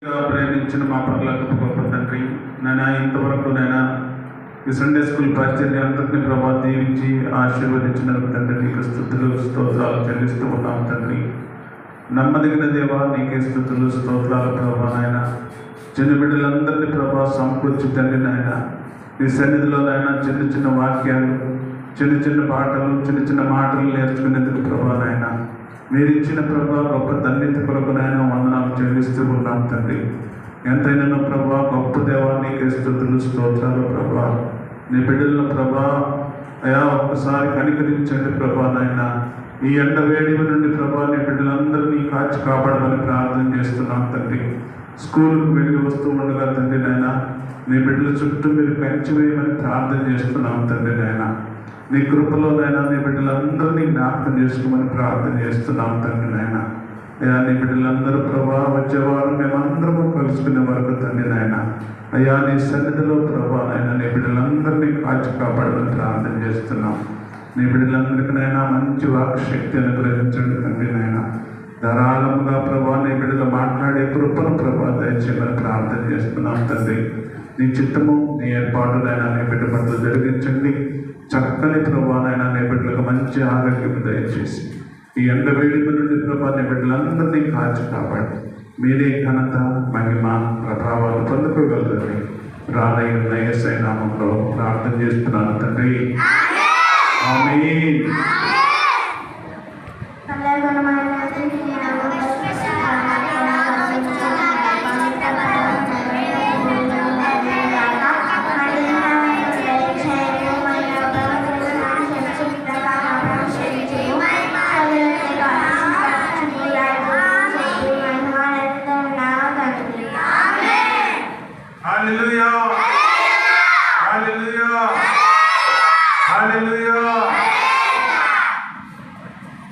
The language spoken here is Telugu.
ప్రేమించిన మా పర్లకు గొప్ప తండ్రి నైనా, ఇంతవరకు నైనా ఈ సండే స్కూల్ పరిచర్య అంతటిని ప్రభావ దీవించి ఆశీర్వదించినందుకు తండ్రి నీకు స్తుతులు స్తోత్రాలు చెల్లిస్తూ ఉన్నాం తండ్రి. నమ్మదగిన దేవా నీకే స్తుతులు స్తోత్రాలు ప్రభా. నాయన చిన్న బిడ్డలందరినీ ప్రభా సమకూర్చి తండ్రి నాయన నీ సన్నిధిలో నాయన చిన్న చిన్న వాక్యాలు, చిన్న చిన్న పాటలు, చిన్న చిన్న మాటలు నేర్చుకునేందుకు ప్రభా నాయన మీరు ఇచ్చిన ప్రభా గొప్ప ధన్యత కొరకు నాయన వందనాలు చెల్లిస్తూ ఉన్నాం తండ్రి. ఎంతైనా ప్రభా గొప్ప దేవా నీకే స్తుతులు స్తోత్రాలు ప్రభా. నీ బిడ్డలను ప్రభా అయా ఒక్కసారి కనికరించండి ప్రభా నాయన. ఈ ఎండ వేడి నుండి ప్రభా నీ బిడ్డలందరినీ కాచి కాపాడమని ప్రార్థన చేస్తున్నాం తండ్రి. స్కూల్కి వెళ్ళి వస్తూ ఉండగా తండ్రి నాయన నీ బిడ్డల చుట్టూ మీరు కంచి వేయమని ప్రార్థన చేస్తున్నాం తండ్రి నాయన. నీ కృపలోనైనా నీ బిడ్డలందరినీ జ్ఞాపకం చేసుకోమని ప్రార్థన చేస్తున్నాం తండ్రి నాయన. అయ్యా నీ బిడ్డలందరూ ప్రభా వచ్చేవారు మేమందరము కలుసుకునే వరకు తండ్రి నాయన అయ్యా నీ సన్నిధిలో ప్రభా నాయన నీ బిడ్డలందరినీ కాచి కాపాడమని ప్రార్థన చేస్తున్నాం. నీ బిడ్డలందరికీనైనా మంచి వాక్శక్తి అనుగ్రహించండి తండ్రి నాయన. ధారాళముగా ప్రభా నీ బిడ్డలు మాట్లాడే కృపను ప్రభా దయచేయమని ప్రార్థన చేస్తున్నాం తండ్రి. నీ చిత్తము నీ ఏర్పాటునైనా నీ బిడ్డ పట్ల జరిగించండి. చక్కని ప్రభానైనా నీ బిడ్డలకు మంచి ఆరోగ్యం దయచేసి ఈ ఎండ వేడిమ నుండి ప్రభా నీ బిడ్డలందరినీ కాచి కాపాడి మీరే ఘనత మహిమ ప్రభావాలు పొందుకోగలరని రానయ్య యేసయ్య నామములో ప్రార్థన చేస్తున్నాను తండ్రి. ఆమేన్. Hallelujah. Hallelujah. Hallelujah.